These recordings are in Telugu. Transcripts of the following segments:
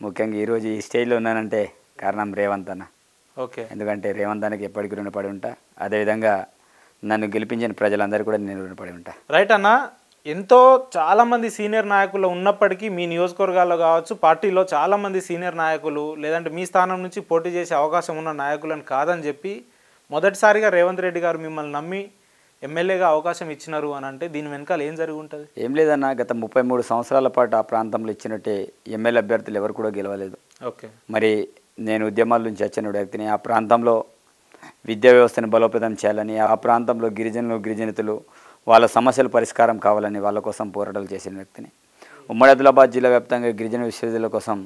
ముఖ్యంగా ఈరోజు ఈ స్టేజ్లో ఉన్నానంటే కారణం రేవంత్ అన్న. ఓకే. ఎందుకంటే రేవంత్ అన్నకి ఎప్పటికీ రుణపడి ఉంటా. అదేవిధంగా నన్ను గెలిపించిన ప్రజలందరూ కూడా నేను రుణపడి ఉంటా. రైట్ అన్న. ఎంతో చాలామంది సీనియర్ నాయకులు ఉన్నప్పటికీ మీ నియోజకవర్గాల్లో కావచ్చు, పార్టీలో చాలామంది సీనియర్ నాయకులు లేదంటే మీ స్థానం నుంచి పోటీ చేసే అవకాశం ఉన్న నాయకులను కాదని చెప్పి మొదటిసారిగా రేవంత్ రెడ్డి గారు మిమ్మల్ని నమ్మి ఎమ్మెల్యేగా అవకాశం ఇచ్చినారు అని అంటే దీని వెనకాల ఏం జరిగి ఉంటుంది? ఏం లేదన్న, గత 33 సంవత్సరాల పాటు ఆ ప్రాంతంలో ఇచ్చినట్టే ఎమ్మెల్యే అభ్యర్థులు ఎవరు కూడా గెలవలేదు. ఓకే. మరి నేను ఉద్యమాల నుంచి వచ్చిన వ్యక్తిని. ఆ ప్రాంతంలో విద్యా వ్యవస్థను బలోపేతం చేయాలని, ఆ ప్రాంతంలో గిరిజనులు వాళ్ళ సమస్యల పరిష్కారం కావాలని వాళ్ళ కోసం పోరాటాలు చేసిన వ్యక్తిని. ఉమ్మడి ఆదిలాబాద్ జిల్లా వ్యాప్తంగా గిరిజన విశ్వవిద్యాలయం కోసం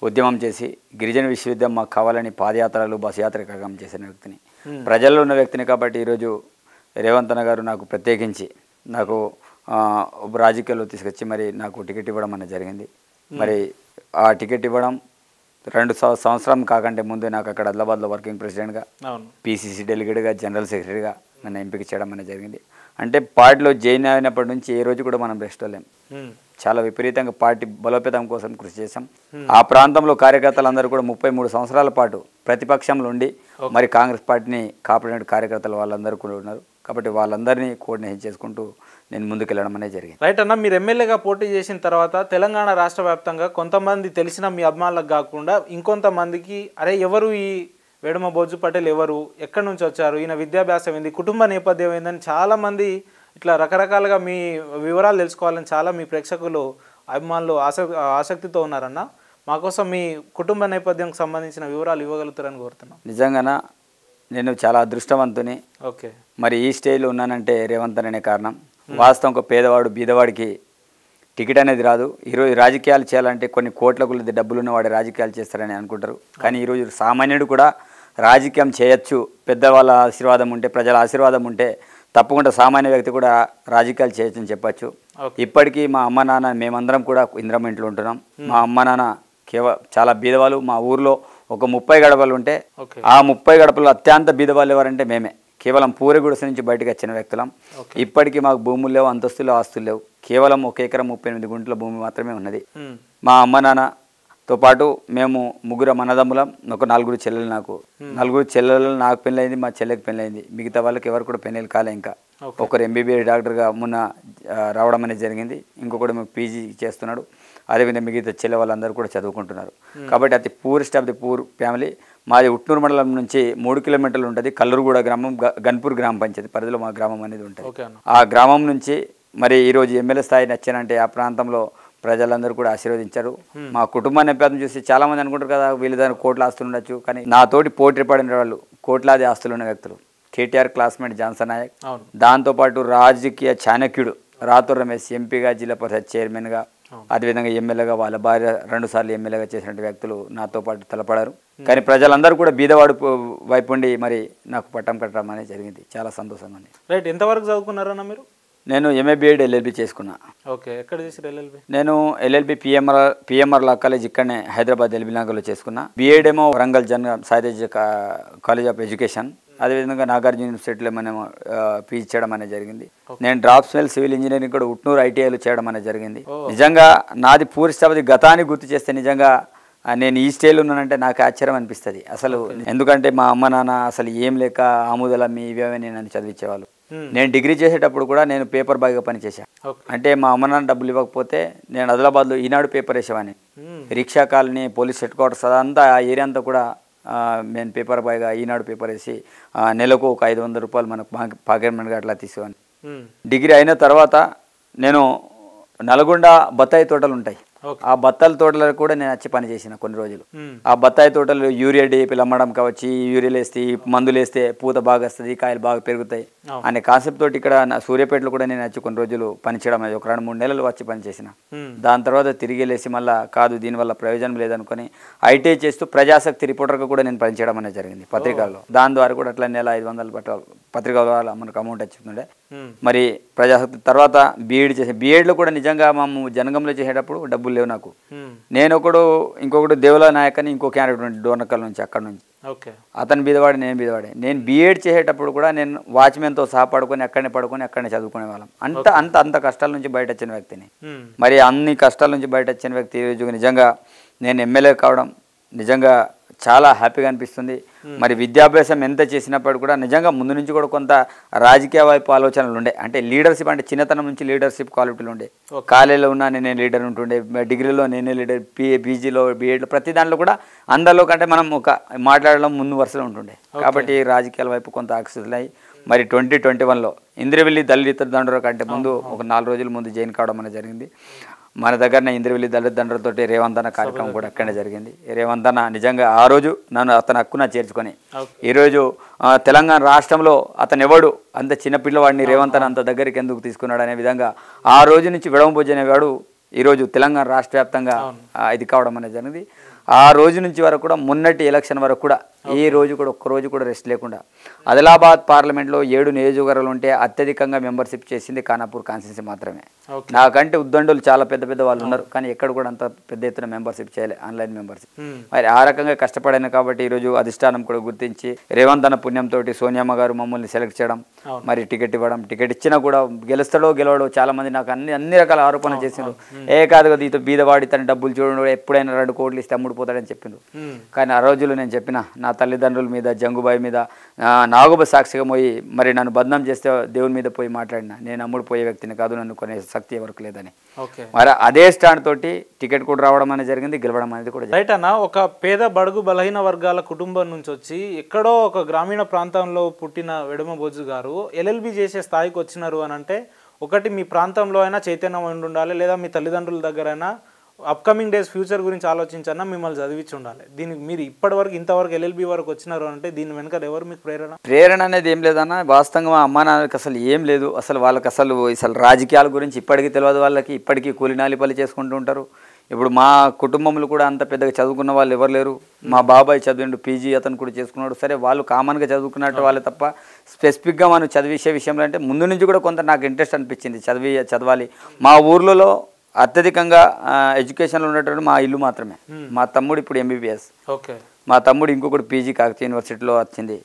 ఉద్యమం చేసి గిరిజన విశ్వవిద్యాలయం మాకు కావాలని పాదయాత్రలు బస్ యాత్ర కార్యక్రమం చేసిన వ్యక్తిని, ప్రజల్లో ఉన్న వ్యక్తిని. కాబట్టి ఈరోజు రేవంత్ అన్న గారు నాకు ప్రత్యేకించి నాకు రాజకీయాల్లో తీసుకొచ్చి మరి నాకు టికెట్ ఇవ్వడం అనేది జరిగింది. మరి ఆ టికెట్ ఇవ్వడం 2 సంవత్సరం కాకంటే ముందే నాకు అక్కడ ఆదిలాబాద్లో వర్కింగ్ ప్రెసిడెంట్గా, పీసీసీ డెలిగేట్గా, జనరల్ సెక్రటరీగా నన్ను ఎంపిక చేయడం అనేది జరిగింది. అంటే పార్టీలో జాయిన్ అయినప్పటి నుంచి ఏ రోజు కూడా మనం రెస్ట్ అవ్వలేం. చాలా విపరీతంగా పార్టీ బలోపేతం కోసం కృషి చేశాం. ఆ ప్రాంతంలో కార్యకర్తలందరూ కూడా 33 సంవత్సరాల పాటు ప్రతిపక్షంలో ఉండి మరి కాంగ్రెస్ పార్టీని కాపాడిన కార్యకర్తలు వాళ్ళందరూ కూడా ఉన్నారు. కాబట్టి వాళ్ళందరినీ కోఆర్డినేషన్ చేసుకుంటూ నేను ముందుకెళ్ళడం అనేది జరిగింది. రైట్ అన్న. మీరు ఎమ్మెల్యేగా పోటీ చేసిన తర్వాత తెలంగాణ రాష్ట్ర వ్యాప్తంగా కొంతమంది తెలిసిన మీ అభిమానులకు కాకుండా ఇంకొంతమందికి అరే ఎవరు ఈ వేడుమ బొజ్జు పటేల్, ఎవరు, ఎక్కడి నుంచి వచ్చారు, ఈయన విద్యాభ్యాసం ఏంది, కుటుంబ నేపథ్యం ఏందని చాలామంది ఇట్లా రకరకాలుగా మీ వివరాలు తెలుసుకోవాలని చాలా మీ ప్రేక్షకులు అభిమానులు ఆసక్తితో ఉన్నారన్న. మాకోసం మీ కుటుంబ నేపథ్యంకి సంబంధించిన వివరాలు ఇవ్వగలుగుతారని కోరుతున్నాం. నిజంగానా నేను చాలా అదృష్టవంతుని. ఓకే. మరి ఈ స్టేజ్లో ఉన్నానంటే రేవంత్ అనే కారణం. వాస్తవం ఒక పేదవాడు బీదవాడికి టికెట్ అనేది రాదు. ఈరోజు రాజకీయాలు చేయాలంటే కొన్ని కోట్ల కొద్ది డబ్బులు ఉన్నవాడు రాజకీయాలు చేస్తారని అనుకుంటారు. కానీ ఈరోజు సామాన్యుడు కూడా రాజకీయం చేయొచ్చు. పెద్దవాళ్ళ ఆశీర్వాదం ఉంటే, ప్రజల ఆశీర్వాదం ఉంటే తప్పకుండా సామాన్య వ్యక్తి కూడా రాజకీయాలు చేయొచ్చు అని చెప్పచ్చు. ఇప్పటికీ మా అమ్మ నాన్న మేమందరం కూడా ఇందిరమ్మ ఇంట్లో ఉంటున్నాం. మా అమ్మ నాన్న చాలా బీదవాళ్ళు. మా ఊర్లో ఒక 30 గడపలు ఉంటే ఆ 30 గడపలు అత్యంత బీదవాళ్ళు ఎవరంటే మేమే. కేవలం పూరి గుడిసె నుంచి బయటకు వచ్చిన వ్యక్తులం. ఇప్పటికీ మాకు భూములు లేవు, అంతస్తులు, ఆస్తులు లేవు. కేవలం 1 ఎకరం 38 గుంటల భూమి మాత్రమే ఉన్నది. మా అమ్మ నాన్నతో పాటు మేము 3 అన్నదమ్ములం, ఒక 4 చెల్లెలు. నాకు 4 చెల్లెలు. నాకు పెళ్ళయింది, మా చెల్లెకి పెళ్ళయింది. మిగతా వాళ్ళకి ఎవరు కూడా పెళ్ళి కాలే. ఇంకా ఒకరు ఎంబీబీఎస్ డాక్టర్గా మొన్న రావడం అనేది జరిగింది. ఇంకొకటి పీజీ చేస్తున్నాడు. అదేవిధంగా మిగతా చెల్లె వాళ్ళందరూ కూడా చదువుకుంటున్నారు. కాబట్టి అతి poorest of the poor family. మాది ఉట్నూరు మండలం నుంచి 3 కిలోమీటర్లు ఉంటుంది. కల్లూరుగూడ గ్రామం, గన్పూర్ గ్రామ పంచాయతీ పరిధిలో మా గ్రామం అనేది ఉంటుంది. ఆ గ్రామం నుంచి మరి ఈరోజు ఎమ్మెల్యే స్థాయి నచ్చానంటే ఆ ప్రాంతంలో ప్రజలందరూ కూడా ఆశీర్వదించారు. మా కుటుంబ నేపథ్యం చూసి చాలా మంది అనుకుంటారు కదా వీళ్ళ దాని కోట్ల ఆస్తులు ఉండొచ్చు. కానీ నాతోటి పోటీ పడిన వాళ్ళు కోట్లాది ఆస్తులు ఉన్న వ్యక్తులు. కేటీఆర్ క్లాస్మేట్ జాన్సన్ నాయక్, దాంతోపాటు రాజకీయ చాణక్యుడు రాతూర్ రమేష్, ఎంపీగా, జిల్లా పరిషత్ చైర్మన్గా, అదేవిధంగా ఎమ్మెల్యేగా, వాళ్ళ భార్య 2 సార్లు ఎమ్మెల్యేగా చేసినట్టు వ్యక్తులు నాతో పాటు తలపడారు. కానీ ప్రజలందరూ కూడా బీదవాడు వైపు ఉండి మరి నాకు పట్టం కట్టడం అనేది జరిగింది. చాలా సంతోషంగా ఉంది. రైట్. ఎంతవరకు చదువుకున్నారన్న మీరు? నేను ఎంఏ బీఎడ్ ఎల్ఎల్బి చేసుకున్నా. ఓకే. ఎక్కడ చేశారు ఎల్ఎల్బి? నేను ఎల్ఎల్బి పిఎంఆర్ లా కాలేజ్ ఇక్కడనే హైదరాబాద్ ఎల్బీ నగర్లో చేసుకున్నా. బీఎడ్ ఏమో Warangal Sai Tej college of education, అదేవిధంగా నాగార్జున యూనివర్సిటీలో మనం పీజీ చేయడం అనేది జరిగింది. నేను డ్రాప్స్మెల్ సివిల్ ఇంజనీరింగ్ కూడా ఉట్నూరు ఐటీఐలో చేయడం అనేది జరిగింది. నిజంగా నాది పూర్తి గతాన్ని గుర్తు చేస్తే నిజంగా నేను ఈ స్టేజ్లో ఉన్నానంటే నాకు ఆశ్చర్యం అనిపిస్తుంది అసలు. ఎందుకంటే మా అమ్మ నాన్న అసలు ఏం లేక ఆముదలమ్మి ఇవే నన్ను చదివించేవాళ్ళు. నేను డిగ్రీ చేసేటప్పుడు కూడా నేను పేపర్ బాయ్గా పనిచేశాను. అంటే మా అమ్మ నాన్న డబ్బులు ఇవ్వకపోతే నేను ఆదిలాబాద్లో ఈనాడు పేపర్ వేసేవాడిని. Rickshaw colony, police headquarters అదంతా ఆ ఏరియా అంతా కూడా నేను పేపర్ బాయ్గా ఈనాడు పేపర్ వేసి నెలకు ఒక 500 రూపాయలు మనకు పాకెట్ మనీగా అట్లా తీసేవాడిని. డిగ్రీ అయిన తర్వాత నేను నల్గొండ బత్తాయి తోటలు ఉంటాయి, ఆ బత్తాల తోటలకు కూడా నేను వచ్చి పని చేసిన కొన్ని రోజులు. ఆ బత్తాయి తోటలు యూరియా డీపీలు అమ్మడం కావచ్చు, యూరియాలు వేస్తే మందులు వేస్తే పూత బాగా వస్తుంది, కాయలు బాగా పెరుగుతాయి అనే కాన్సెప్ట్ తోటి ఇక్కడ సూర్యాపేటలో కూడా నేను వచ్చి కొన్ని రోజులు పనిచేయడం అనేది ఒక 2-3 నెలలు వచ్చి పనిచేసిన. దాని తర్వాత తిరిగి వెళ్ళేసి మళ్ళీ కాదు దీనివల్ల ప్రయోజనం లేదనుకొని ఐటీఐ చేస్తూ ప్రజాశక్తి రిపోర్టర్గా కూడా నేను పనిచేయడం అనేది జరిగింది పత్రికల్లో. దాని ద్వారా కూడా అట్లా నెల 500 పత్రికల ద్వారా మనకు అమౌంట్ వచ్చిండే. మరి ప్రజాశక్తి తర్వాత బీఎడ్ చేసే, బీఎడ్లో కూడా నిజంగా మేము జనగంలో చేసేటప్పుడు డబ్బులు లేవు నాకు. నేను ఇంకొకటి దేవుల నాయక్ అని ఇంకో క్యాండిడేట్ డోర్నకల్ నుంచి, అక్కడ నుంచి. అతను బీదవాడే, నేను బీదవాడే. నేను బీఎడ్ చేసేటప్పుడు కూడా నేను వాచ్మెన్తో సహా పడుకొని అక్కడనే చదువుకునే వాళ్ళం. అంత కష్టాల నుంచి బయట వచ్చిన వ్యక్తిని. మరి అన్ని కష్టాల నుంచి బయట వచ్చిన వ్యక్తి ఈరోజు నిజంగా నేను ఎమ్మెల్యే కావడం నిజంగా చాలా హ్యాపీగా అనిపిస్తుంది. మరి విద్యాభ్యాసం ఎంత చేసినప్పుడు కూడా నిజంగా ముందు నుంచి కూడా కొంత రాజకీయ వైపు ఆలోచనలు ఉండే, అంటే లీడర్షిప్, అంటే చిన్నతనం నుంచి లీడర్షిప్ క్వాలిటీలు ఉండే. కాలేజీలో ఉన్నా నేనే లీడర్ ఉంటుండే, డిగ్రీలో నేనే లీడర్, పీజీలో బీఎడ్లో ప్రతి దాంట్లో కూడా అందరిలో కంటే మనం ఒక మాట్లాడడం ముందు వరుసలో ఉంటుండే. కాబట్టి రాజకీయాల వైపు కొంత ఆకర్షితులై మరి 2021లో ఇంద్రవెల్లి దళిత దండోర కంటే ముందు ఒక 4 రోజుల ముందు జాయిన్ కావడం అనేది జరిగింది. మన దగ్గరనే ఇంద్రవెల్లి దళిత దండోరతోటి రేవంత్ అన్న కార్యక్రమం కూడా అక్కడనే జరిగింది. రేవంత్ అన్న నిజంగా ఆ రోజు నన్ను అతని హక్కున చేర్చుకొని ఈరోజు తెలంగాణ రాష్ట్రంలో అతను ఎవడు అంత చిన్నపిల్లవాడిని రేవంత్ అన్న అంత దగ్గరికి ఎందుకు తీసుకున్నాడు అనే విధంగా ఆ రోజు నుంచి విడమభోజు అనేవాడు ఈరోజు తెలంగాణ రాష్ట్ర వ్యాప్తంగా ఇది కావడం అనేది జరిగింది. ఆ రోజు నుంచి వరకు కూడా మొన్నటి ఎలక్షన్ వరకు కూడా ఈ రోజు కూడా ఒక్కరోజు కూడా రెస్ట్ లేకుండా ఆదిలాబాద్ పార్లమెంట్లో 7 నియోజకవర్గాలు ఉంటే అత్యధికంగా మెంబర్షిప్ చేసింది ఖానాపూర్ కాన్స్టిట్యున్సీ మాత్రమే. నాకంటే ఉద్దండులు చాలా పెద్ద పెద్ద వాళ్ళు ఉన్నారు, కానీ ఎక్కడ కూడా అంత పెద్ద ఎత్తున మెంబర్షిప్ చేయలే, ఆన్లైన్ మెంబర్షిప్. మరి ఆ రకంగా కష్టపడాను కాబట్టి ఈరోజు అధిష్టానం కూడా గుర్తించి రేవంత్ అన్న పుణ్యంతో సోనియమ్మ గారు మమ్మల్ని సెలెక్ట్ చేయడం, మరి టికెట్ ఇవ్వడం, టికెట్ ఇచ్చినా కూడా గెలుస్తాడో గెలవడో చాలా మంది నాకు అన్ని రకాల ఆరోపణలు చేసిండ్రు. కాదు కదా ఇతను బీదవాడి తన డబ్బులు చూడడం, ఎప్పుడైనా 2 కోట్లు ఇస్తే అమ్ముడిపోతాడని చెప్పిండ్రు. కానీ ఆ రోజుల్లో నేను చెప్పిన నా తల్లిదండ్రుల మీద, జంగుబాయి మీద, నాగుబ సాక్షిగా పోయి మరి నన్ను బదనాం చేస్తే దేవుని మీద పోయి మాట్లాడినా, నేను అమ్ముడు వ్యక్తిని కాదు, నన్ను కొనే శక్తి ఎవరికి లేదని. మరి అదే స్టాండ్ తోటి టికెట్ కూడా రావడం అనేది జరిగింది, గెలవడం అనేది కూడా. రైట్ అన్న, ఒక పేద బడుగు బలహీన వర్గాల కుటుంబం నుంచి వచ్చి ఎక్కడో ఒక గ్రామీణ ప్రాంతంలో పుట్టిన వెడమబోజు గారు ఎల్ఎల్బి చేసే స్థాయికి వచ్చినారు అని అంటే, ఒకటి మీ ప్రాంతంలో అయినా చైతన్యం ఉండి ఉండాలి, లేదా మీ తల్లిదండ్రుల దగ్గర అయినా అప్కమింగ్ డేస్ ఫ్యూచర్ గురించి ఆలోచించన్నా మిమ్మల్ని చదివించి ఉండాలి. దీనికి మీరు ఇప్పటివరకు ఇంతవరకు ఎల్ఎల్బి వరకు వచ్చినారు అంటే దీని వెనక ఎవరు మీకు ప్రేరణ అనేది ఏం లేదన్న. వాస్తవంగా అమ్మా నాన్నకి అసలు ఏం లేదు, అసలు వాళ్ళకి అసలు రాజకీయాల గురించి ఇప్పటికీ తెలియదు. వాళ్ళకి ఇప్పటికీ కూలినాలి పని చేసుకుంటూ ఉంటారు. ఇప్పుడు మా కుటుంబంలో కూడా అంత పెద్దగా చదువుకున్న వాళ్ళు ఎవరు లేరు. మా బాబాయ్ చదివిండు, పీజీ అతను కూడా చేసుకున్నాడు. సరే వాళ్ళు కామన్గా చదువుకున్నట్టు వాళ్ళే తప్ప స్పెసిఫిక్గా మనం చదివించే విషయంలో అంటే ముందు నుంచి కూడా కొంత నాకు ఇంట్రెస్ట్ అనిపించింది, చదవాలి. మా ఊర్లలో అత్యధికంగా ఎడ్యుకేషన్లో ఉన్నటువంటి మా ఇల్లు మాత్రమే. మా తమ్ముడు ఇప్పుడు ఎంబీబీఎస్, మా తమ్ముడు ఇంకొకటి పీజీ కాకతీయ యూనివర్సిటీలో వచ్చింది,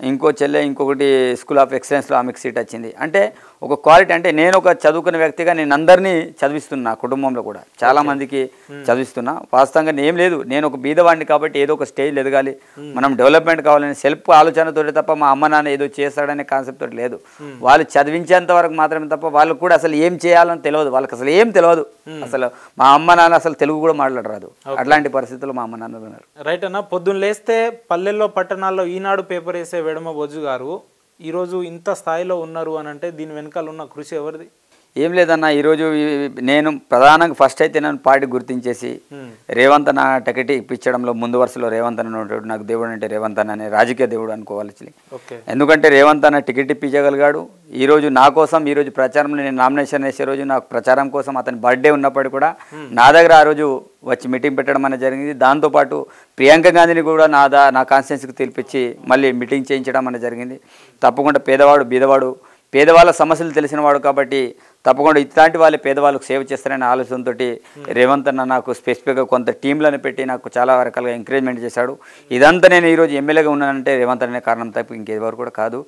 ఇంకో చెల్లె ఇంకొకటి స్కూల్ ఆఫ్ ఎక్సలెన్స్లో ఆమెకు సీట్ వచ్చింది. అంటే ఒక క్వాలిటీ, అంటే నేను ఒక చదువుకున్న వ్యక్తిగా నేను అందరినీ చదివిస్తున్నా, కుటుంబంలో కూడా చాలా మందికి చదివిస్తున్నా. వాస్తవంగా ఏం లేదు, నేను ఒక బీదవాడిని కాబట్టి ఏదో ఒక స్టేజ్ ఎదగాలి, మనం డెవలప్మెంట్ కావాలని సెల్ఫ్ ఆలోచనతో తప్ప మా అమ్మ నాన్న ఏదో చేస్తాడనే కాన్సెప్ట్ తోటి లేదు. వాళ్ళు చదివించేంత వరకు మాత్రమే తప్ప వాళ్ళకు కూడా అసలు ఏం చేయాలని తెలియదు, వాళ్ళకి అసలు ఏం తెలియదు. అసలు మా అమ్మ నాన్న అసలు తెలుగు కూడా మాట్లాడరాదు, అట్లాంటి పరిస్థితుల్లో మా అమ్మ నాన్న ఉన్నారు. రైట్ అన్న, పొద్దున్న లేస్తే పల్లెల్లో పట్టణాల్లో ఈనాడు పేపర్ వేసే వెడమబోజు గారు ఈరోజు ఇంత స్థాయిలో ఉన్నారు అని అంటే దీని వెనకాల ఉన్న కృషి ఎవరిది? ఏం లేదన్న, ఈరోజు నేను ప్రధానంగా ఫస్ట్ అయితే నన్ను పార్టీ గుర్తించేసి రేవంత్ అన్న టికెట్ ఇప్పించడంలో ముందు వరుసలో రేవంత్ అన్న ఉంటాడు. నాకు దేవుడు అంటే రేవంత్ అన్న అనే రాజకీయ దేవుడు అనుకోవాలి. ఎందుకంటే రేవంత్ అన్న టికెట్ ఇప్పించగలిగాడు. ఈరోజు నా కోసం ఈరోజు ప్రచారంలో నేను నామినేషన్ వేసే రోజు నాకు ప్రచారం కోసం అతని బర్త్డే ఉన్నప్పటికీ కూడా నా దగ్గర ఆ రోజు వచ్చి మీటింగ్ పెట్టడం అనేది జరిగింది. దాంతోపాటు ప్రియాంక గాంధీని కూడా నా కాన్స్టిట్యున్సీకి తెలిపించి మళ్ళీ మీటింగ్ చేయించడం అనేది జరిగింది. తప్పకుండా పేదవాడు బీదవాడు పేదవాళ్ళ సమస్యలు తెలిసినవాడు కాబట్టి తప్పకుండా ఇట్లాంటి వాళ్ళే పేదవాళ్ళకు సేవ చేస్తారనే ఆలోచనతో రేవంత్ అన్న నాకు స్పెసిఫిక్గా కొంత టీంలను పెట్టి నాకు చాలా రకాలుగా ఎంకరేజ్మెంట్ చేశాడు. ఇదంతా నేను ఈరోజు ఎమ్మెల్యేగా ఉన్నానంటే రేవంత్ అనే కారణం తప్ప ఇంకెవరు కూడా కాదు.